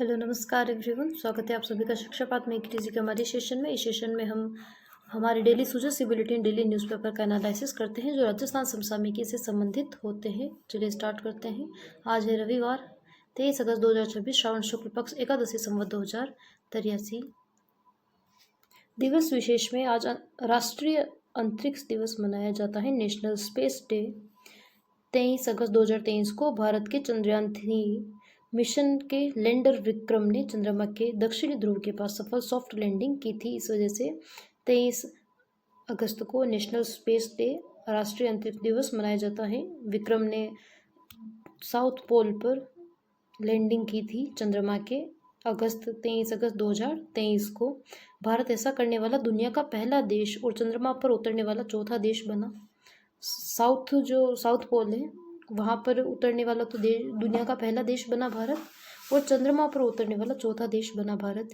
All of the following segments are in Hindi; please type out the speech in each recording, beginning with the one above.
हेलो नमस्कार एवरीवन, स्वागत है आप सभी का शिक्षा पाठ में अंग्रेजी के हमारे सेशन में। इस सेशन में हम हमारे डेली सूचना बुलेटिन डेली न्यूज़पेपर का एनालिसिस करते हैं जो राजस्थान समसामयिकी से संबंधित होते हैं। चलिए स्टार्ट करते हैं। आज है रविवार 23 अगस्त 2026, श्रावण शुक्ल पक्ष एकादशी संवत 2083। दिवस विशेष में आज राष्ट्रीय अंतरिक्ष दिवस मनाया जाता है, नेशनल स्पेस डे। 23 अगस्त 2023 को भारत के चंद्रयान 3 मिशन के लैंडर विक्रम ने चंद्रमा के दक्षिणी ध्रुव के पास सफल सॉफ्ट लैंडिंग की थी। इस वजह से 23 अगस्त को नेशनल स्पेस डे, राष्ट्रीय अंतरिक्ष दिवस मनाया जाता है। विक्रम ने साउथ पोल पर लैंडिंग की थी चंद्रमा के 23 अगस्त 2023 को। भारत ऐसा करने वाला दुनिया का पहला देश और चंद्रमा पर उतरने वाला चौथा देश बना। साउथ पोल है वहाँ पर उतरने वाला तो दुनिया का पहला देश बना भारत, और चंद्रमा पर उतरने वाला चौथा देश बना भारत।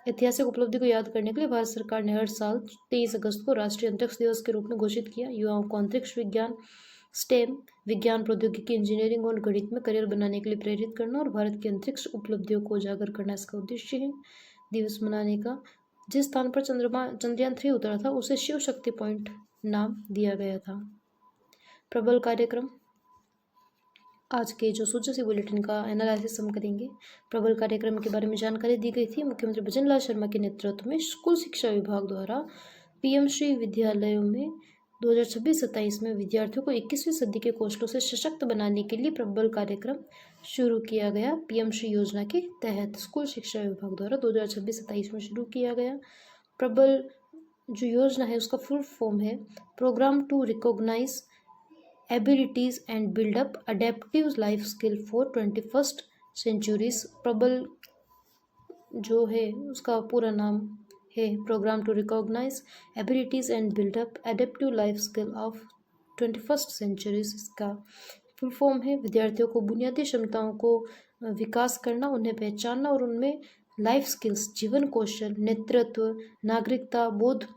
ऐतिहासिक उपलब्धि को याद करने के लिए भारत सरकार ने हर साल 23 अगस्त को राष्ट्रीय अंतरिक्ष दिवस के रूप में घोषित किया। युवाओं को अंतरिक्ष विज्ञान, स्टेम, विज्ञान, प्रौद्योगिकी, इंजीनियरिंग और गणित में करियर बनाने के लिए प्रेरित करना और भारत की अंतरिक्ष उपलब्धियों को उजागर करना इसका उद्देश्य है। दिवस मनाने का जिस स्थान पर चंद्रयान 3 उतरा था उसे शिव शक्ति पॉइंट नाम दिया गया था। प्रबल कार्यक्रम, आज के जो सूचना बुलेटिन का एनालिसिस हम करेंगे। प्रबल कार्यक्रम के बारे में जानकारी दी गई थी। मुख्यमंत्री भजनलाल शर्मा के नेतृत्व में स्कूल शिक्षा विभाग द्वारा पीएम श्री विद्यालयों में 2026-27 में विद्यार्थियों को 21वीं सदी के कौशलों से सशक्त बनाने के लिए प्रबल कार्यक्रम शुरू किया गया। पीएम श्री योजना के तहत स्कूल शिक्षा विभाग द्वारा 2026-27 में शुरू किया गया प्रबल जो योजना है उसका फुल फॉर्म है programme to recognise abilities and build up adaptive life skill for 21st centuries. Prabal जो है उसका पूरा नाम है programme to recognise abilities and build up adaptive life skill of 21st centuries. इसका फुल फॉर्म है विद्यार्थियों को बुनियादी क्षमताओं को विकास करना, उन्हें पहचानना और उनमें लाइफ स्किल्स, जीवन कौशल, नेतृत्व, नागरिकता बोध,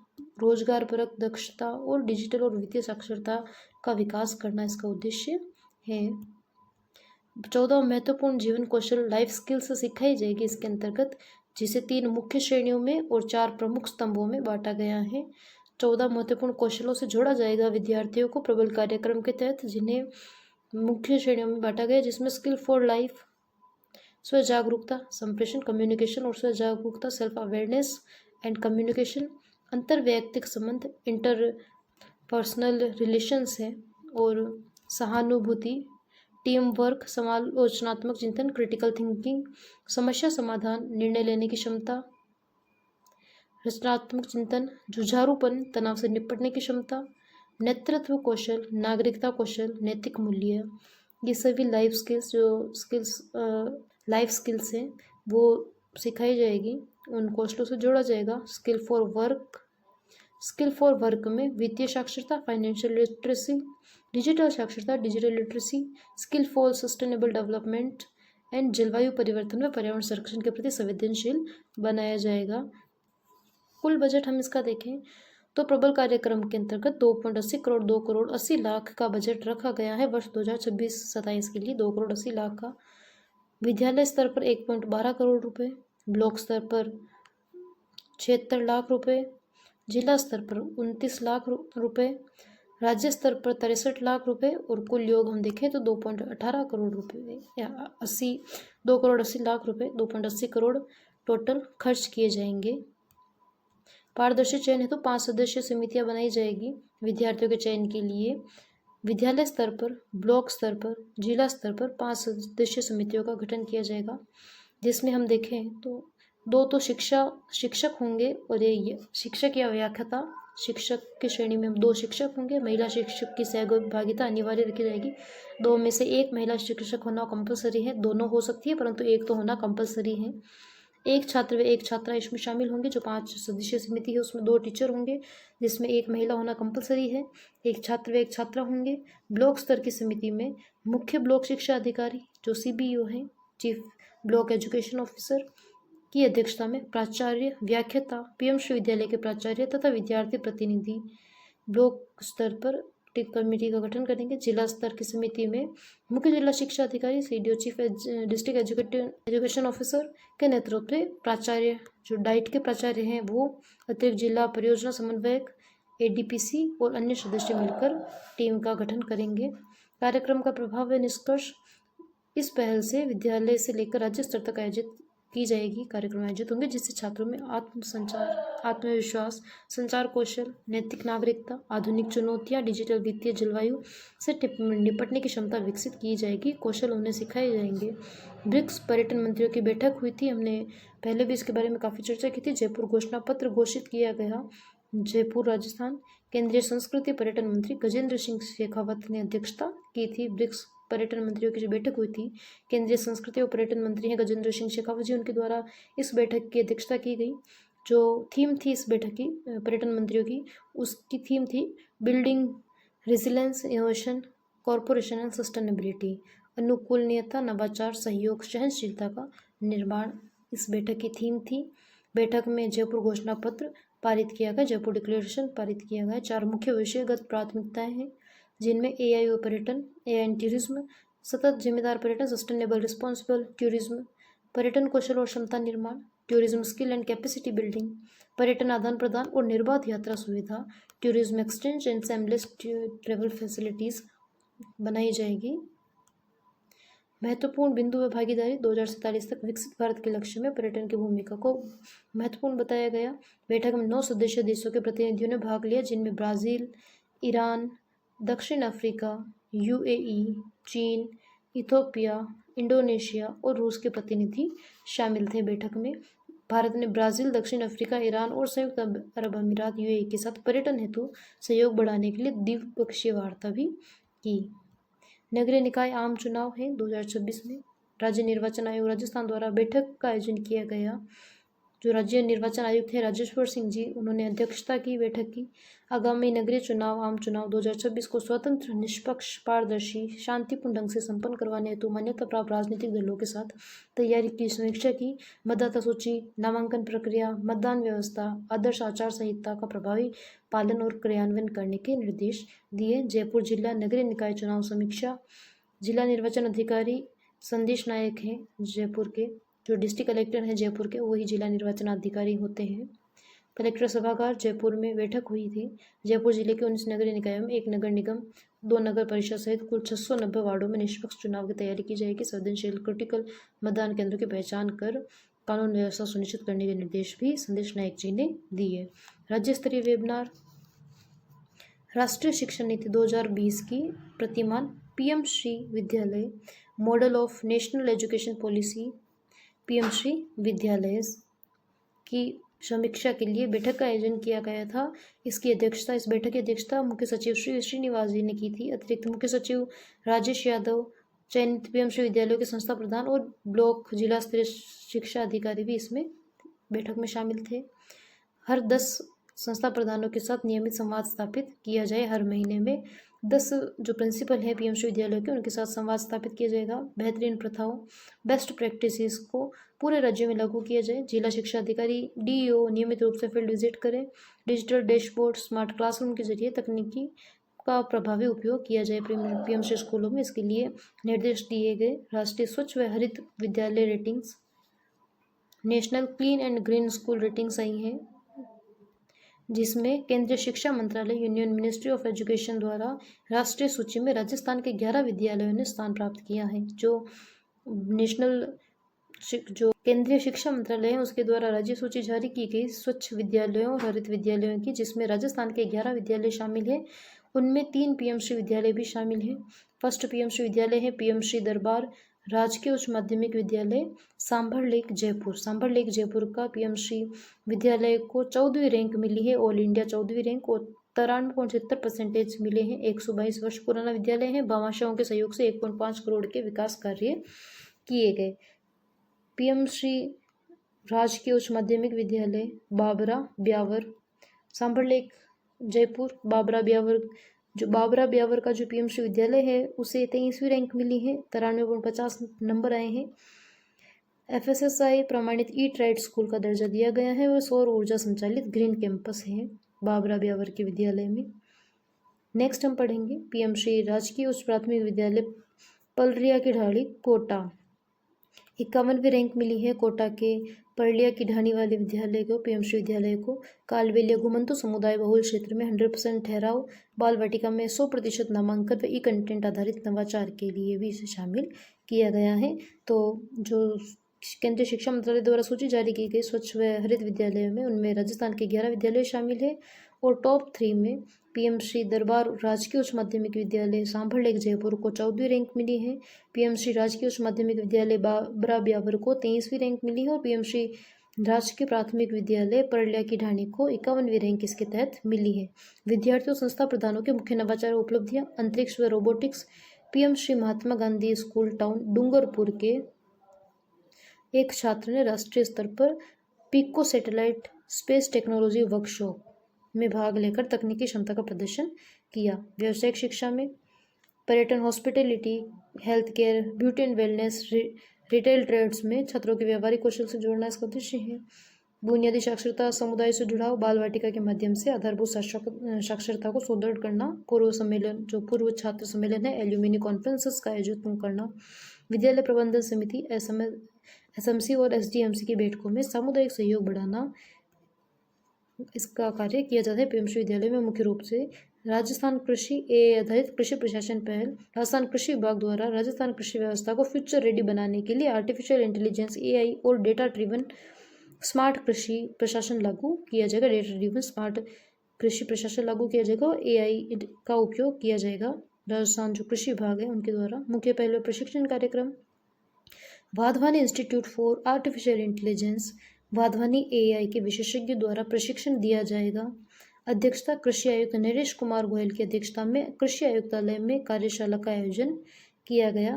रोजगारपरक दक्षता और डिजिटल और वित्तीय साक्षरता का विकास करना इसका उद्देश्य है। 14 महत्वपूर्ण जीवन कौशल लाइफ स्किल्स सिखाई जाएगी इसके अंतर्गत, जिसे 3 मुख्य श्रेणियों में और 4 प्रमुख स्तंभों में बांटा गया है। 14 महत्वपूर्ण कौशलों से जोड़ा जाएगा विद्यार्थियों को प्रबल कार्यक्रम के तहत, जिन्हें मुख्य श्रेणियों में बांटा गया, जिसमें स्किल फॉर लाइफ, स्व जागरूकता, संप्रेषण, कम्युनिकेशन और स्व जागरूकता, सेल्फ अवेयरनेस एंड कम्युनिकेशन, अंतर्वैयक्तिक संबंध, इंटर पर्सनल रिलेशंस है, और सहानुभूति, टीम वर्क, समालोचनात्मक चिंतन, क्रिटिकल थिंकिंग, समस्या समाधान, निर्णय लेने की क्षमता, रचनात्मक चिंतन, जुझारूपन, तनाव से निपटने की क्षमता, नेतृत्व कौशल, नागरिकता कौशल, नैतिक मूल्य। ये सभी लाइफ स्किल्स हैं वो सिखाई जाएगी, उन कौशलों से जोड़ा जाएगा। स्किल फॉर वर्क में वित्तीय साक्षरता, फाइनेंशियल लिटरेसी, डिजिटल साक्षरता, digital literacy, skill for sustainable development and जलवायु परिवर्तन व पर्यावरण संरक्षण के प्रति संवेदनशील बनाया जाएगा। कुल बजट हम इसका देखें तो प्रबल कार्यक्रम के अंतर्गत 2.80 करोड़ 2 करोड़ 80 लाख का बजट रखा गया है वर्ष 2026-27 के लिए। 2 करोड़ 80 लाख का विद्यालय स्तर पर 1.12 करोड़ रुपए, ब्लॉक स्तर पर 76 लाख रुपए, जिला स्तर पर 29 लाख रुपए, राज्य स्तर पर 63 लाख रुपए, और कुल योग हम देखें तो 2.18 करोड़ रुपए या 2 करोड़ 80 लाख रुपए, 2.80 करोड़ टोटल खर्च किए जाएंगे। पारदर्शी चयन हेतु 5 सदस्यीय समितियां बनाई जाएगी विद्यार्थियों के चयन के लिए। विद्यालय स्तर पर, ब्लॉक स्तर पर, जिला स्तर पर 5 सदस्यीय समितियों का गठन किया जाएगा, जिसमें हम देखें तो 2 तो शिक्षक होंगे, और ये शिक्षक या व्याख्याता शिक्षक की श्रेणी में 2 शिक्षक होंगे। महिला शिक्षक की सहभागिता अनिवार्य रखी जाएगी। 2 में से 1 महिला शिक्षक होना कंपलसरी है, दोनों हो सकती है परंतु 1 तो होना कंपलसरी है। 1 छात्र व 1 छात्रा इसमें शामिल होंगे। जो 5 सदस्यीय समिति है उसमें 2 टीचर होंगे, जिसमें 1 महिला होना कंपलसरी है। 1 छात्र व 1 छात्रा होंगे। ब्लॉक स्तर की समिति में मुख्य ब्लॉक शिक्षा अधिकारी जो CBO है, चीफ ब्लॉक एजुकेशन ऑफिसर की अध्यक्षता में प्राचार्य, व्याख्याता, पीएम विश्वविद्यालय के प्राचार्य तथा विद्यार्थी प्रतिनिधि। ब्लॉक स्तर पर कमेटी का गठन करेंगे। जिला स्तर की समिति में मुख्य जिला शिक्षा अधिकारी, CDO, chief district education officer के नेतृत्व में प्राचार्य, जो डाइट के प्राचार्य हैं वो, अतिरिक्त जिला परियोजना समन्वयक, एडीपीसी और अन्य सदस्य मिलकर टीम का गठन करेंगे। कार्यक्रम का प्रभाव व निष्कर्ष: इस पहल से विद्यालय से लेकर राज्य स्तर तक आयोजित की जाएगी कार्यक्रम आयोजित होंगे, जिससे छात्रों में आत्मसंचार, आत्मविश्वास, संचार कौशल, नैतिक नागरिकता, आधुनिक चुनौतियां, डिजिटल वित्तीय जलवायु से निपटने की क्षमता विकसित की जाएगी, कौशल उन्हें सिखाए जाएंगे। ब्रिक्स पर्यटन मंत्रियों की बैठक हुई थी, हमने पहले भी इसके बारे में काफ़ी चर्चा की थी। जयपुर घोषणा पत्र घोषित किया गया, जयपुर राजस्थान। केंद्रीय संस्कृति पर्यटन मंत्री गजेंद्र सिंह शेखावत ने अध्यक्षता की थी। ब्रिक्स पर्यटन मंत्रियों की जो बैठक हुई थी, केंद्रीय संस्कृति और पर्यटन मंत्री हैं गजेंद्र सिंह शेखावत जी, उनके द्वारा इस बैठक की अध्यक्षता की गई। जो थीम थी इस बैठक की पर्यटन मंत्रियों की, उसकी थीम थी building resilience, innovation, corporation and sustainability, अनुकूलनीयता, नवाचार, सहयोग, सहनशीलता का निर्माण इस बैठक की थीम थी। बैठक में जयपुर घोषणा पत्र पारित किया गया, जयपुर डिक्लेरेशन पारित किया गया। 4 मुख्य विषयगत प्राथमिकताएं हैं, जिनमें एआई और पर्यटन, एआई इन टूरिज्म, सतत जिम्मेदार पर्यटन, सस्टेनेबल रिस्पॉन्सिबल टूरिज्म, पर्यटन कौशल और क्षमता निर्माण, tourism skill and capacity building, पर्यटन आदान प्रदान और निर्बाध यात्रा सुविधा, tourism exchange and seamless travel facilities बनाई जाएगी। महत्वपूर्ण बिंदु व भागीदारी: 2047 तक विकसित भारत के लक्ष्य में पर्यटन की भूमिका को महत्वपूर्ण बताया गया। बैठक में 9 सदस्य देशों के प्रतिनिधियों ने भाग लिया, जिनमें ब्राज़ील, ईरान, दक्षिण अफ्रीका, यूएई, चीन, इथियोपिया, इंडोनेशिया और रूस के प्रतिनिधि शामिल थे। बैठक में भारत ने ब्राज़ील, दक्षिण अफ्रीका, ईरान और संयुक्त अरब अमीरात यूएई के साथ पर्यटन हेतु सहयोग बढ़ाने के लिए द्विपक्षीय वार्ता भी की। नगरीय निकाय आम चुनाव है 2026 में। राज्य निर्वाचन आयोग राजस्थान द्वारा बैठक का आयोजन किया गया। जो राज्य निर्वाचन आयुक्त है राजेश्वर सिंह जी, उन्होंने अध्यक्षता की बैठक की। आगामी नगरीय चुनाव, आम चुनाव 2026 को स्वतंत्र, निष्पक्ष, पारदर्शी, शांतिपूर्ण ढंग से संपन्न करवाने हेतु मान्यता प्राप्त राजनीतिक दलों के साथ तैयारी की समीक्षा की। मतदाता सूची, नामांकन प्रक्रिया, मतदान व्यवस्था, आदर्श आचार संहिता का प्रभावी पालन और क्रियान्वयन करने के निर्देश दिए। जयपुर जिला नगरीय निकाय चुनाव समीक्षा: जिला निर्वाचन अधिकारी संदेश नायक हैं जयपुर के, जो डिस्ट्रिक्ट कलेक्टर हैं जयपुर के, वही जिला निर्वाचन अधिकारी होते हैं। कलेक्टर सभागार जयपुर में बैठक हुई थी। जयपुर जिले के 19 नगरीय निकायों में 1 नगर निगम, 2 नगर परिषद सहित कुल 690 वार्डों में निष्पक्ष चुनाव की तैयारी की जाएगी। संवेदनशील क्रिटिकल मतदान केंद्रों की पहचान कर कानून व्यवस्था सुनिश्चित करने के निर्देश भी संदेश नायक जी ने दिए। राज्य स्तरीय वेबिनार: राष्ट्रीय शिक्षा नीति 2020 की प्रतिमान पीएम श्री विद्यालय, model of national education policy, PM Shri विद्यालय की समीक्षा के लिए बैठक का आयोजन किया गया था। इस बैठक की अध्यक्षता मुख्य सचिव श्री श्रीनिवास जी ने की थी। अतिरिक्त मुख्य सचिव राजेश यादव, चयनित पीएम श्री विद्यालयों के संस्था प्रधान और ब्लॉक जिला स्तरीय शिक्षा अधिकारी भी इसमें बैठक में शामिल थे। हर 10 संस्था प्रधानों के साथ नियमित संवाद स्थापित किया जाए। हर महीने में 10 जो प्रिंसिपल हैं पीएम श्री विद्यालय के, उनके साथ संवाद स्थापित किया जाएगा। बेहतरीन प्रथाओं, बेस्ट प्रैक्टिसेस को पूरे राज्य में लागू किया जाए। जिला शिक्षा अधिकारी डीईओ नियमित रूप से फील्ड विजिट करें। डिजिटल डैशबोर्ड, स्मार्ट क्लासरूम के जरिए तकनीकी का प्रभावी उपयोग किया जाए पीएम श्री स्कूलों में, इसके लिए निर्देश दिए गए। राष्ट्रीय स्वच्छ व हरित विद्यालय ratings, national clean and green school ratings आई हैं, जिसमें केंद्रीय शिक्षा मंत्रालय, यूनियन मिनिस्ट्री ऑफ एजुकेशन द्वारा राष्ट्रीय सूची में राजस्थान के 11 विद्यालयों ने स्थान प्राप्त किया है। जो केंद्रीय शिक्षा मंत्रालय है उसके द्वारा राज्य सूची जारी की गई स्वच्छ विद्यालयों और हरित विद्यालयों की, जिसमें राजस्थान के 11 विद्यालय शामिल हैं। उनमें 3 पीएम श्री विद्यालय भी शामिल हैं। फर्स्ट पीएम श्री विद्यालय है पीएम श्री दरबार राजकीय उच्च माध्यमिक विद्यालय, सांभर लेक जयपुर। सांभर लेक जयपुर का पीएम श्री विद्यालय को 14वीं रैंक मिली है, ऑल इंडिया 14वीं रैंक, और 93.76% मिले हैं। 122 वर्ष पुराना विद्यालय है। भामाशाहों के सहयोग से 1.5 करोड़ के विकास कार्य किए गए। पीएम श्री राजकीय उच्च माध्यमिक विद्यालय बाबरा ब्यावर, सांभर लेक जयपुर। बाबरा ब्यावर का जो पीएम श्री विद्यालय है उसे 23वीं रैंक मिली है, 93.50 नंबर आए हैं। FSSAI प्रमाणित ईट राइट स्कूल का दर्जा दिया गया है और सौर ऊर्जा संचालित ग्रीन कैंपस है बाबरा ब्यावर के विद्यालय में। नेक्स्ट हम पढ़ेंगे पीएम श्री राजकीय उच्च प्राथमिक विद्यालय पलरिया की ढाणी कोटा। 51वीं रैंक मिली है कोटा के परलिया की ढाणी वाले विद्यालय को, पीएम श्री विद्यालय को। कालबेलिया घुमंतु समुदाय बहुल क्षेत्र में 100% ठहराव, बाल वाटिका में 100% नामांकन व ई कंटेंट आधारित नवाचार के लिए भी इसे शामिल किया गया है। तो जो केंद्रीय शिक्षा मंत्रालय द्वारा सूची जारी की गई स्वच्छ व हरित विद्यालय में, उनमें राजस्थान के 11 विद्यालय शामिल है और टॉप 3 में पीएम श्री दरबार राजकीय उच्च माध्यमिक विद्यालय सांभर लेक जयपुर को 14वीं रैंक मिली है। पीएम श्री राजकीय उच्च माध्यमिक विद्यालय बाबरा ब्यावर को 23वीं रैंक मिली है और पीएम श्री राजकीय प्राथमिक विद्यालय परलिया की ढाणी को 51वीं रैंक इसके तहत मिली है। विद्यार्थियों संस्था प्रधानों के मुख्य नवाचार उपलब्धियां, अंतरिक्ष व robotics. PM Shri Mahatma Gandhi school town Dungarpur के एक छात्र ने राष्ट्रीय स्तर पर pico satellite space technology workshop में भाग लेकर तकनीकी क्षमता का प्रदर्शन किया। व्यावसायिक शिक्षा में पर्यटन, hospitality, health care, beauty and wellness, retail trades में छात्रों के व्यावहारिक कौशल से जोड़ना इसका उद्देश्य है। बुनियादी साक्षरता, समुदाय से जुड़ाव, बाल वाटिका के माध्यम से आधारभूत साक्षरता को सुदृढ़ करना। पूर्व सम्मेलन, जो पूर्व छात्र सम्मेलन है, एल्यूमिनी कॉन्फ्रेंसेस का आयोजन करना। विद्यालय प्रबंधन समिति, एसएमसी और एसडीएमसी की बैठकों में सामुदायिक सहयोग बढ़ाना, इसका कार्य किया जाता है। पीएम श्री विद्यालय में मुख्य रूप से राजस्थान कृषि एआई आधारित कृषि प्रशासन पहल, राजस्थान कृषि विभाग द्वारा राजस्थान कृषि व्यवस्था को फ्यूचर रेडी बनाने के लिए आर्टिफिशियल इंटेलिजेंस, एआई और डेटा ड्रिवन स्मार्ट कृषि प्रशासन लागू किया जाएगा। डेटा ड्रिवन स्मार्ट कृषि प्रशासन लागू किया जाएगा और एआई का उपयोग किया जाएगा राजस्थान जो कृषि विभाग है उनके द्वारा। मुख्य पहल प्रशिक्षण कार्यक्रम, Wadhwani institute for artificial intelligence, Wadhwani AI के विशेषज्ञों द्वारा प्रशिक्षण दिया जाएगा। अध्यक्षता कृषि आयुक्त नरेश कुमार गोयल की अध्यक्षता में कृषि आयुक्तालय में कार्यशाला का आयोजन किया गया।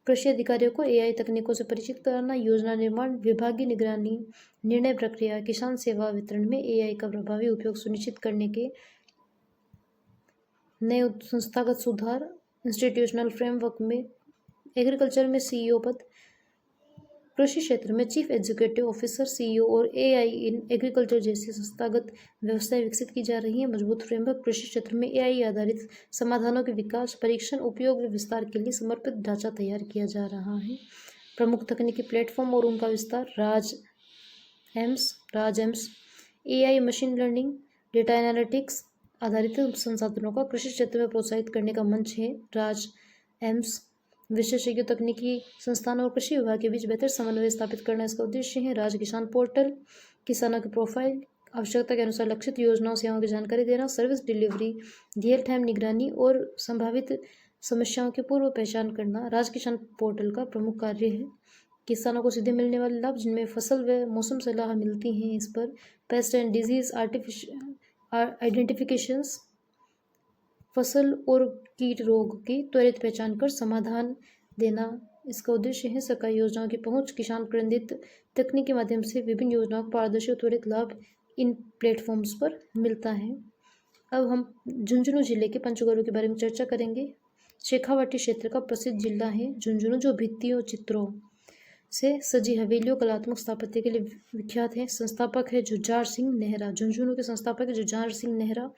कृषि अधिकारियों को एआई तकनीकों से परिचित कराना, योजना निर्माण, विभागीय निगरानी, निर्णय प्रक्रिया, किसान सेवा वितरण में एआई का प्रभावी उपयोग सुनिश्चित करने के नए संस्थागत सुधार, इंस्टीट्यूशनल फ्रेमवर्क में एग्रीकल्चर में सीईओ पद, कृषि क्षेत्र में चीफ एग्जीक्यूटिव ऑफिसर, सीईओ और एआई इन एग्रीकल्चर जैसी संस्थागत व्यवस्थाएं विकसित की जा रही हैं। मजबूत फ्रेमवर्क, कृषि क्षेत्र में एआई आधारित समाधानों के विकास, परीक्षण, उपयोग व विस्तार के लिए समर्पित ढांचा तैयार किया जा रहा है। प्रमुख तकनीकी प्लेटफॉर्म और उनका विस्तार, राज एम्स AI, machine learning, data analytics आधारित संसाधनों का कृषि क्षेत्र में प्रोत्साहित करने का मंच है। राज एम्स विशेषज्ञ तकनीकी संस्थानों और कृषि विभाग के बीच बेहतर समन्वय स्थापित करना इसका उद्देश्य है। राज किसान पोर्टल, किसानों की प्रोफाइल, आवश्यकता के अनुसार लक्षित योजनाओं सेवाओं की जानकारी देना, सर्विस डिलीवरी, रियल टाइम निगरानी और संभावित समस्याओं की पूर्व पहचान करना राज किसान पोर्टल का प्रमुख कार्य है। किसानों को सीधे मिलने वाले लाभ, जिनमें फसल व मौसम सलाह मिलती हैं, इस पर पेस्ट एंड डिजीज आइडेंटिफिकेशंस, फसल और कीट रोग की त्वरित पहचान कर समाधान देना इसका उद्देश्य है। सरकारी योजनाओं की पहुंच, किसान प्रेरित तकनीक के माध्यम से विभिन्न योजनाओं का पारदर्शी और त्वरित लाभ इन प्लेटफॉर्म्स पर मिलता है। अब हम झुंझुनू जिले के पंचगोरों के बारे में चर्चा करेंगे। शेखावाटी क्षेत्र का प्रसिद्ध जिला है झुंझुनू, जो भित्तियों, चित्रों से सजी हवेलियों, कलात्मक स्थापत्य के लिए विख्यात है। संस्थापक है जुझार सिंह नेहरा। झुंझुनू के संस्थापक है जुझार सिंह नेहरा।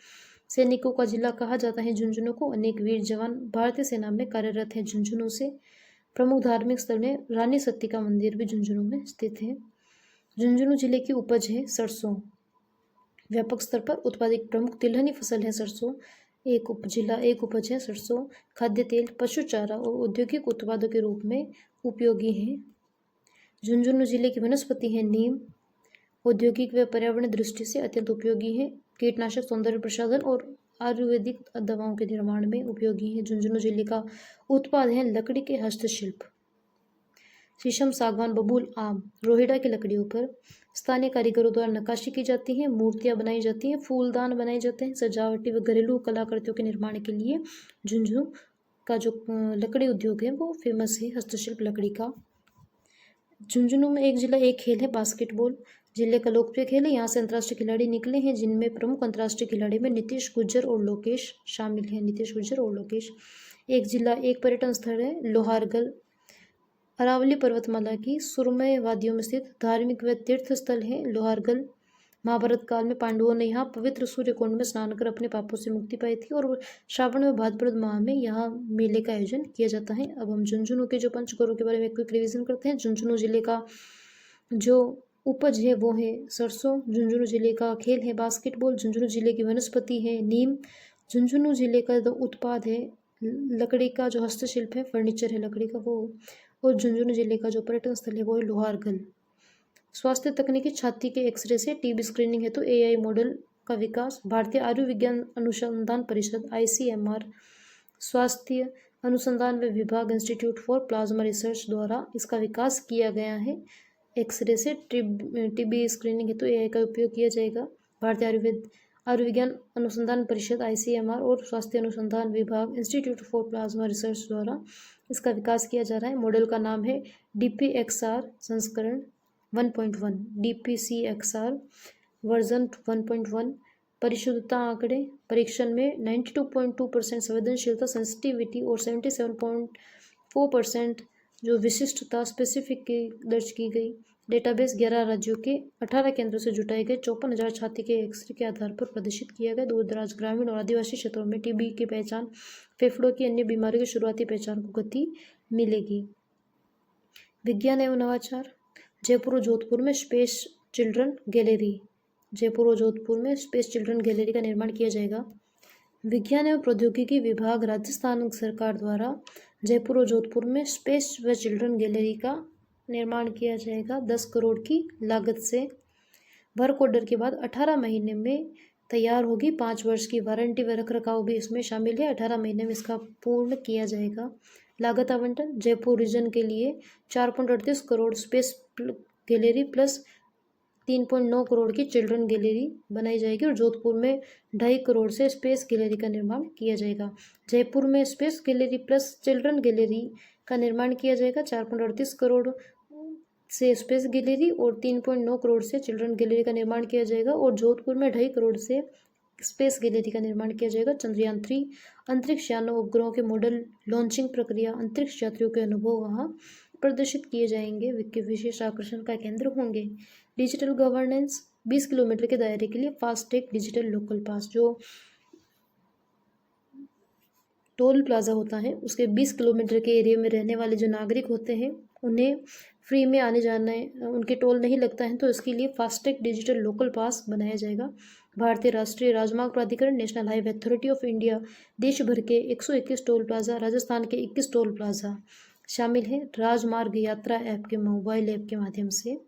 सैनिकों का जिला कहा जाता है झुंझुनू को। अनेक वीर जवान भारतीय सेना में कार्यरत है झुंझुनू से। प्रमुख धार्मिक स्थल में रानी सती का मंदिर भी झुंझुनू में स्थित है। झुंझुनू जिले की उपज है सरसों। व्यापक स्तर पर उत्पादित प्रमुख तिलहनी फसल है सरसों। एक उपज है सरसों। खाद्य तेल, पशु चारा और औद्योगिक उत्पादों के रूप में उपयोगी है। झुंझुनू जिले की वनस्पति है नीम। औद्योगिक व पर्यावरण दृष्टि से अत्यंत उपयोगी है। कीटनाशक, सौंदर्य प्रसाधन और आयुर्वेदिक दवाओं के निर्माण में उपयोगी है। झुंझुनू जिले का उत्पाद है लकड़ी के हस्तशिल्प, शीशम, सागवान, बबूल, आम, रोहिड़ा की लकड़ियों पर स्थानीय कारीगरों द्वारा नक्काशी की जाती है, मूर्तियां बनाई जाती हैं, फूलदान बनाए जाते हैं। सजावटी व घरेलू कलाकृतियों के निर्माण के लिए झुंझुनू का जो लकड़ी उद्योग है वो फेमस है हस्तशिल्प लकड़ी का। झुंझुनू में एक जिला एक खेल है बास्केटबॉल। जिले का लोकप्रिय खेल है। यहाँ से अंतर्राष्ट्रीय खिलाड़ी निकले हैं, जिनमें प्रमुख अंतर्राष्ट्रीय खिलाड़ी में नीतीश गुर्जर और लोकेश शामिल हैं। नीतीश गुर्जर और लोकेश। एक जिला एक पर्यटन स्थल है लोहारगल। अरावली पर्वतमाला की सुरमय वादियों में स्थित धार्मिक व तीर्थ स्थल है लोहारगल। महाभारत काल में पांडवों ने यहाँ पवित्र सूर्य कुंड में स्नान कर अपने पापों से मुक्ति पाई थी और श्रावण में भाद्रपद माह में यहाँ मेले का आयोजन किया जाता है। अब हम झुंझुनू के जो पंचगौरों के बारे में क्विक रिवीजन करते हैं। झुंझुनू जिले का जो उपज है वो है सरसों। झुंझुनू जिले का खेल है बास्केटबॉल। झुंझुनू जिले की वनस्पति है नीम। झुंझुनू जिले का जो उत्पाद है लकड़ी का जो हस्तशिल्प है, फर्नीचर है लकड़ी का वो। और झुंझुनू जिले का जो पर्यटन स्थल है वो है लोहारगल। स्वास्थ्य तकनीकी छाती के एक्सरे से टीबी स्क्रीनिंग हेतु एआई मॉडल का विकास। भारतीय आयुर्विज्ञान अनुसंधान परिषद ICMR स्वास्थ्य अनुसंधान व विभाग इंस्टीट्यूट फॉर प्लाज्मा रिसर्च द्वारा इसका विकास किया गया है। एक्सरे से टीबी स्क्रीनिंग हेतु एआई का उपयोग किया जाएगा। भारतीय आयुर्विज्ञान अनुसंधान परिषद ICMR और स्वास्थ्य अनुसंधान विभाग इंस्टीट्यूट फॉर प्लाज्मा रिसर्च द्वारा इसका विकास किया जा रहा है। मॉडल का नाम है DPXR संस्करण 1.1 DPCXR वर्जन 1.1। परिशुद्धता आंकड़े परीक्षण में 92.2% संवेदनशीलता सेंसिटिविटी और 77.4% जो विशिष्टता स्पेसिफिक की दर्ज की गई। डेटाबेस 11 राज्यों के 18 केंद्रों से जुटाए गए 54,000 छाती के एक्सरे के आधार पर प्रदर्शित किया गया। दूर दराज ग्रामीण और आदिवासी क्षेत्रों में टीबी की पहचान, फेफड़ों की अन्य बीमारियों की शुरुआती पहचान को गति मिलेगी। विज्ञान एवं नवाचार। जयपुर और जोधपुर में स्पेस चिल्ड्रन गैलरी। जयपुर और जोधपुर में स्पेस चिल्ड्रन गैलरी का निर्माण किया जाएगा। विज्ञान एवं प्रौद्योगिकी विभाग राजस्थान सरकार द्वारा जयपुर और जोधपुर में स्पेस व चिल्ड्रन गैलरी का निर्माण किया जाएगा 10 करोड़ की लागत से। वर्क ऑर्डर के बाद 18 महीने में तैयार होगी। 5 वर्ष की वारंटी व रखरखाव भी इसमें शामिल है। 18 महीने में इसका पूर्ण किया जाएगा। लागत आवंटन जयपुर रीजन के लिए 4.38 crore space gallery plus 3.9 crore की चिल्ड्रन गैलरी बनाई जाएगी और जोधपुर में 2.5 करोड़ से स्पेस गैलरी का निर्माण किया जाएगा। जयपुर में space gallery plus children gallery का निर्माण किया जाएगा 4.38 करोड़ से स्पेस गैलरी और 3.9 करोड़ से चिल्ड्रन गैलरी का निर्माण किया जाएगा और जोधपुर में 2.5 करोड़ से स्पेस गैलरी का निर्माण किया जाएगा। चंद्रयान 3 अंतरिक्ष यानों उपग्रहों के मॉडल लॉन्चिंग प्रक्रिया, अंतरिक्ष यात्रियों के अनुभव वहाँ प्रदर्शित किए जाएंगे, के विशेष आकर्षण का केंद्र होंगे। डिजिटल गवर्नेंस 20 किलोमीटर के दायरे के लिए फास्टैग डिजिटल लोकल पास जो टोल प्लाजा होता है उसके 20 किलोमीटर के एरिया में रहने वाले जो नागरिक होते हैं उन्हें फ्री में आने जाना है, उनके टोल नहीं लगता है तो इसके लिए फास्टैग डिजिटल लोकल पास बनाया जाएगा। भारतीय राष्ट्रीय राजमार्ग प्राधिकरण national highway authority of India देश भर के 121 टोल प्लाजा, राजस्थान के 21 टोल प्लाजा शामिल है। राजमार्ग यात्रा ऐप के मोबाइल ऐप के माध्यम से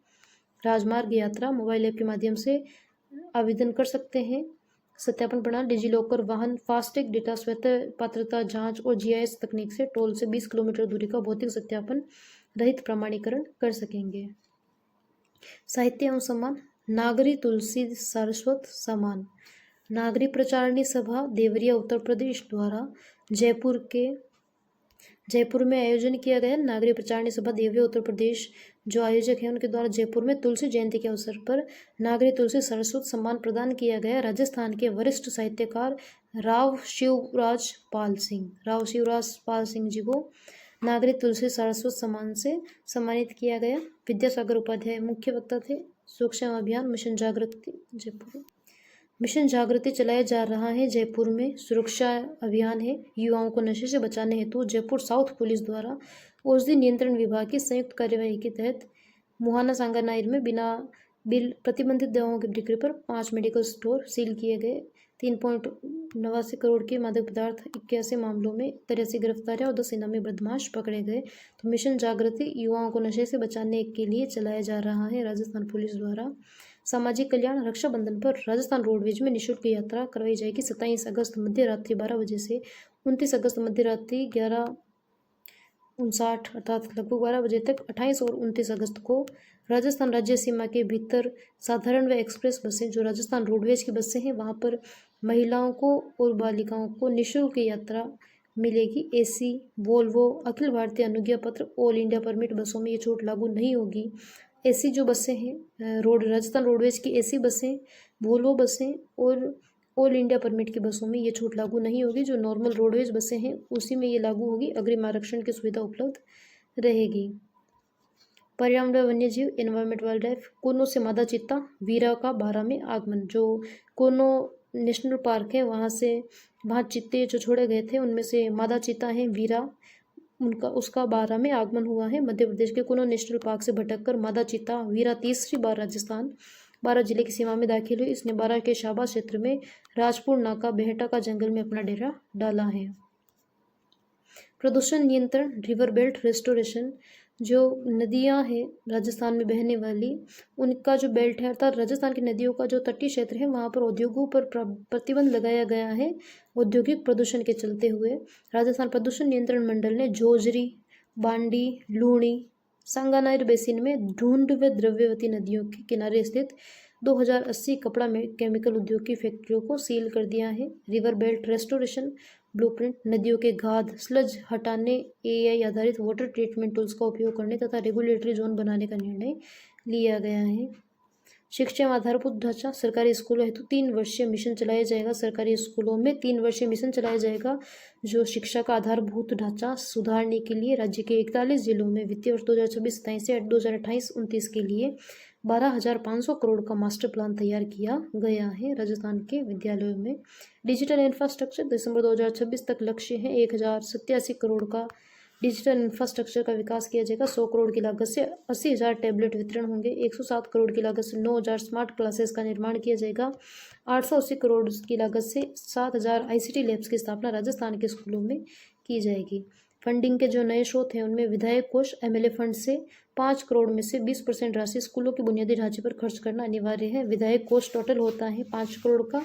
राजमार्ग यात्रा मोबाइल ऐप के माध्यम से आवेदन कर सकते हैं। सत्यापन प्रणाली डिजिलॉकर वाहन फास्टैग डेटा स्वतः पात्रता जांच और GIS तकनीक से टोल से 20 किलोमीटर दूरी का भौतिक सत्यापन रहित प्रमाणीकरण कर सकेंगे। साहित्य एवं सम्मान नागरी तुलसी सारस्वत सम्मान नागरी प्रचारणी सभा देवरिया उत्तर प्रदेश द्वारा जयपुर में आयोजन किया गया। नागरी प्रचारणी सभा देवरिया उत्तर प्रदेश जो आयोजक हैं उनके द्वारा जयपुर में तुलसी जयंती के अवसर पर नागरी तुलसी सरस्वत सम्मान प्रदान किया गया। राजस्थान के वरिष्ठ साहित्यकार राव शिवराज पाल सिंह जी को नागरी तुलसी सरस्वत सम्मान से सम्मानित किया गया। विद्यासागर उपाध्याय मुख्य वक्ता थे। सूक्ष्म अभियान मिशन जागृति जयपुर मिशन जागृति चलाया जा रहा है। जयपुर में सुरक्षा अभियान है। युवाओं को नशे से बचाने हेतु जयपुर साउथ पुलिस द्वारा औषधि नियंत्रण विभाग की संयुक्त कार्यवाही के तहत मुहाना सांगानाइर में बिना बिल प्रतिबंधित दवाओं की बिक्री पर 5 मेडिकल स्टोर सील किए गए। 3.89 करोड़ के मादक पदार्थ 81 मामलों में 83 गिरफ्तारियां और 10 इनामी बदमाश पकड़े गए। तो मिशन जागृति युवाओं को नशे से बचाने के लिए चलाया जा रहा है राजस्थान पुलिस द्वारा। सामाजिक कल्याण रक्षाबंधन पर राजस्थान रोडवेज में निःशुल्क यात्रा करवाई जाएगी। 27 अगस्त मध्य रात्रि 12 बजे से 29 अगस्त मध्य रात्रि 11:59 अर्थात लगभग 12 बजे तक 28 और 29 अगस्त को राजस्थान राज्य सीमा के भीतर साधारण व एक्सप्रेस बसें जो राजस्थान रोडवेज की बसें हैं वहां पर महिलाओं को और बालिकाओं को निःशुल्क यात्रा मिलेगी। AC वोल्वो अखिल भारतीय अनुज्ञा पत्र ऑल इंडिया परमिट बसों में ये छूट लागू नहीं होगी। AC जो बसें हैं राजस्थान रोडवेज की AC बसें, वोल्वो बसें और ऑल इंडिया परमिट की बसों में ये छूट लागू नहीं होगी। जो नॉर्मल रोडवेज बसें हैं उसी में ये लागू होगी। अग्रिम आरक्षण की सुविधा उपलब्ध रहेगी। पर्यावरण व वन्यजीव एनवायरमेंट वाइल्ड लाइफ। कोनो से मादा चीता वीरा का 12 में आगमन। जो कोनो नेशनल पार्क है वहाँ चीते जो छोड़े गए थे उनमें से मादा चीता है वीरा, उसका 12 में आगमन हुआ है। मध्य प्रदेश के कोनो नेशनल पार्क से भटककर मादा चीता वीरा तीसरी बार राजस्थान 12 जिले की सीमा में दाखिल हुई। इसने 12 के शाबा क्षेत्र में राजपुर नाका बेहटा का जंगल में अपना डेरा डाला है। प्रदूषण नियंत्रण रिवर बेल्ट रेस्टोरेशन। जो नदियां हैं राजस्थान में बहने वाली, उनका जो बेल्ट है अर्थात राजस्थान की नदियों का जो तटीय क्षेत्र है वहाँ पर उद्योगों पर प्रतिबंध लगाया गया है औद्योगिक प्रदूषण के चलते हुए। राजस्थान प्रदूषण नियंत्रण मंडल ने जोजरी, बांडी, लूणी, सांगानेर बेसिन में ढूंढ व द्रव्यवती नदियों के किनारे स्थित 2080 कपड़ा केमिकल उद्योग की फैक्ट्रियों को सील कर दिया है। रिवर बेल्ट रेस्टोरेशन ब्लूप्रिंट नदियों के गाद स्लज हटाने, एआई आधारित वाटर ट्रीटमेंट टूल्स का उपयोग करने तथा रेगुलेटरी जोन बनाने का निर्णय लिया गया है। शिक्षा में आधारभूत ढांचा सरकारी स्कूलों हेतु 3 वर्षीय मिशन चलाया जाएगा। सरकारी स्कूलों में 3 वर्षीय मिशन चलाया जाएगा जो शिक्षा का आधारभूत ढांचा सुधारने के लिए राज्य के 41 जिलों में वित्तीय वर्ष 2026-27 से 2028-29 के लिए 12,500 करोड़ का मास्टर प्लान तैयार किया गया है। राजस्थान के विद्यालयों में डिजिटल इंफ्रास्ट्रक्चर दिसंबर 2026 तक लक्ष्य है 1,087 करोड़ का डिजिटल इंफ्रास्ट्रक्चर का विकास किया जाएगा। 100 करोड़ की लागत से 80,000 टैबलेट वितरण होंगे। 107 करोड़ की लागत से 9,000 स्मार्ट क्लासेस का निर्माण किया जाएगा। 880 करोड़ की लागत से 7,000 ICT लैब्स की स्थापना राजस्थान के स्कूलों में की जाएगी। फंडिंग के जो नए स्रोत हैं उनमें विधायक कोष MLA फंड से 5 करोड़ में से 20% राशि स्कूलों के बुनियादी ढांचे पर खर्च करना अनिवार्य है। विधायक कोष टोटल होता है 5 करोड़ का,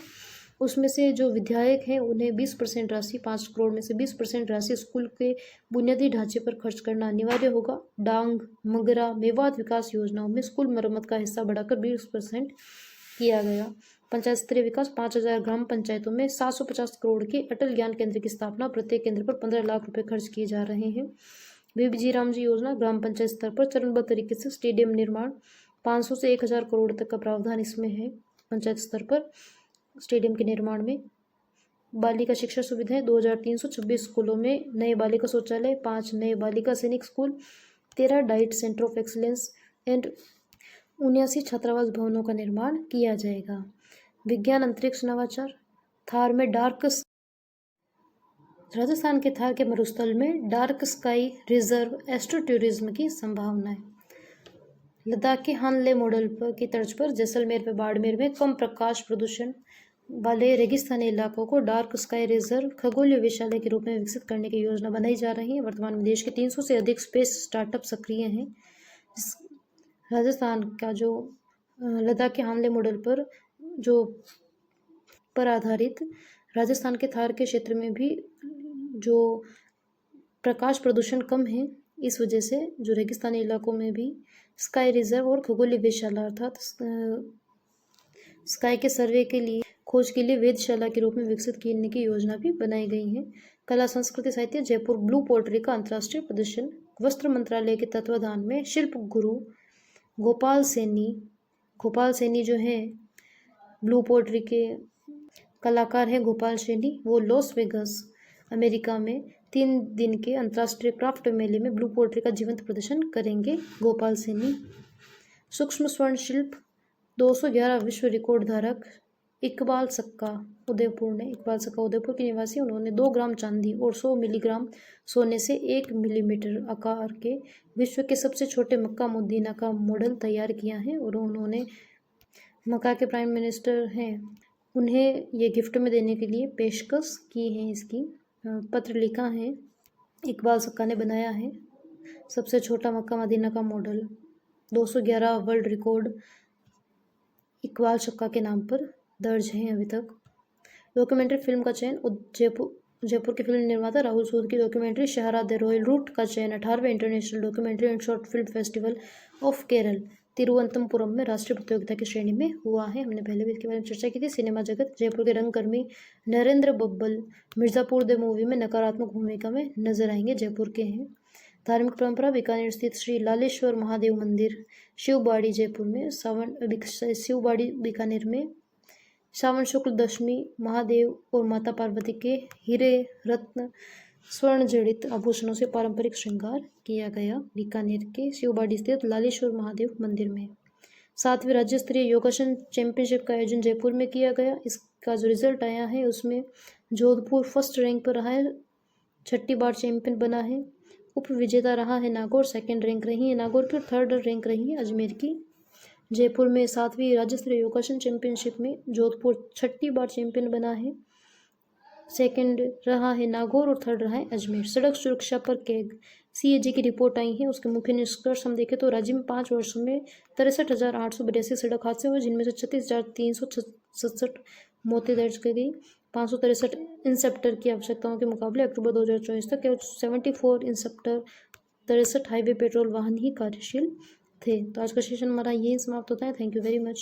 उसमें से जो विधायक हैं उन्हें 20% राशि 5 करोड़ में से 20% राशि स्कूल के बुनियादी ढांचे पर खर्च करना अनिवार्य होगा। डांग, मगरा, मेवात विकास योजनाओं में स्कूल मरम्मत का हिस्सा बढ़ाकर 20% किया गया। पंचायत स्तरीय विकास 5,000 ग्राम पंचायतों में 750 करोड़ के अटल ज्ञान केंद्र की स्थापना, प्रत्येक केंद्र पर 15 लाख रुपए खर्च किए जा रहे हैं। बीबीजी रामजी योजना ग्राम पंचायत स्तर पर चरणबद्ध तरीके से स्टेडियम निर्माण 500 से 1,000 करोड़ तक का प्रावधान इसमें है। पंचायत स्तर पर स्टेडियम के निर्माण में बालिका शिक्षा सुविधाएं 2,326 स्कूलों में नए बालिका शौचालय, 5 नए बालिका सैनिक school, 13 diet centre of excellence and 79 छात्रावास भवनों का निर्माण किया जाएगा। विज्ञान अंतरिक्ष नवाचार थार में राजस्थान के थार के मरुस्थल में dark sky reserve astro tourism की संभावना है। लद्दाख के हानले मॉडल की तर्ज पर जैसलमेर व बाड़मेर में कम प्रकाश प्रदूषण वाले रेगिस्तानी इलाकों को डार्क स्काई रिजर्व खगोलीय वेधशाला के रूप में विकसित करने की योजना बनाई जा रही है। वर्तमान में देश के 300 से अधिक स्पेस स्टार्टअप सक्रिय हैं। राजस्थान का जो लद्दाख के हानले मॉडल पर आधारित राजस्थान के थार के क्षेत्र में भी जो प्रकाश प्रदूषण कम है, इस वजह से जो रेगिस्तानी इलाकों में भी स्काई रिजर्व और खगोलीय वेधशाला अर्थात स्काई के सर्वे के लिए खोज के लिए वेधशाला के रूप में विकसित करने की योजना भी बनाई गई है। कला संस्कृति साहित्य जयपुर ब्लू पोट्री का अंतर्राष्ट्रीय प्रदर्शन। वस्त्र मंत्रालय के तत्वाधान में शिल्प गुरु गोपाल सैनी जो हैं ब्लू पोट्री के कलाकार हैं गोपाल सैनी, वो लॉस वेगास अमेरिका में 3 दिन के अंतर्राष्ट्रीय क्राफ्ट मेले में ब्लू पोट्री का जीवंत प्रदर्शन करेंगे गोपाल सैनी। सूक्ष्म स्वर्ण शिल्प 211 विश्व रिकॉर्ड धारक इकबाल सक्का उदयपुर के निवासी, उन्होंने 2 ग्राम चांदी और 100 मिलीग्राम सोने से 1 मिलीमीटर आकार के विश्व के सबसे छोटे मक्का मदीना का मॉडल तैयार किया है और उन्होंने मक्का के प्राइम मिनिस्टर हैं उन्हें ये गिफ्ट में देने के लिए पेशकश की है। इसकी पत्र लिखा है, इकबाल सक्का ने बनाया है सबसे छोटा मक्का मदीना का मॉडल। 211 वर्ल्ड रिकॉर्ड इकबाल सक्का के नाम पर दर्ज हैं अभी तक। डॉक्यूमेंट्री फिल्म का चयन जयपुर के फिल्म निर्माता राहुल सूद की डॉक्यूमेंट्री शहरा द रॉयल रूट का चयन 18वें international documentary and short film festival of Kerala Thiruvananthapuram में राष्ट्रीय प्रतियोगिता की श्रेणी में हुआ है। हमने पहले भी इसके बारे में चर्चा की थी। सिनेमा जगत जयपुर के रंगकर्मी नरेंद्र बब्बल मिर्ज़ापुर द मूवी में नकारात्मक भूमिका में नजर आएंगे, जयपुर के हैं। धार्मिक परंपरा बीकानेर स्थित श्री लालेश्वर महादेव मंदिर शिवबाड़ी जयपुर में, शिवबाड़ी बीकानेर में श्रावण शुक्ल दशमी महादेव और माता पार्वती के हीरे रत्न स्वर्ण जड़ित आभूषणों से पारंपरिक श्रृंगार किया गया बीकानेर के शिवबाड़ी स्थित लालेश्वर महादेव मंदिर में। 7वीं राज्य स्तरीय योगासन चैंपियनशिप का आयोजन जयपुर में किया गया। इसका जो रिजल्ट आया है उसमें जोधपुर फर्स्ट रैंक पर रहा है, 6ठी बार चैंपियन बना है। उप विजेता रहा है नागौर, सेकंड रैंक रही है नागौर की, और थर्ड रैंक रही है अजमेर की। जयपुर में 7वीं राज्य स्तरीय योगासन चैंपियनशिप में जोधपुर 6ठी बार चैंपियन बना है, सेकंड रहा है नागौर और थर्ड रहा है अजमेर। सड़क सुरक्षा पर कैग CAG की रिपोर्ट आई है। उसके मुख्य निष्कर्ष हम देखें तो राज्य में 5 वर्षों में 63,882 सड़क हादसे हुए, जिनमें से 36,367 मौतें दर्ज की गई। 563 इंस्पेक्टर की आवश्यकताओं के मुकाबले अक्टूबर 2024 तक केवल 74 इंस्पेक्टर 63 हाईवे पेट्रोल वाहन ही कार्यशील थे। तो आज का सेशन हमारा यही समाप्त होता है। Thank you very much.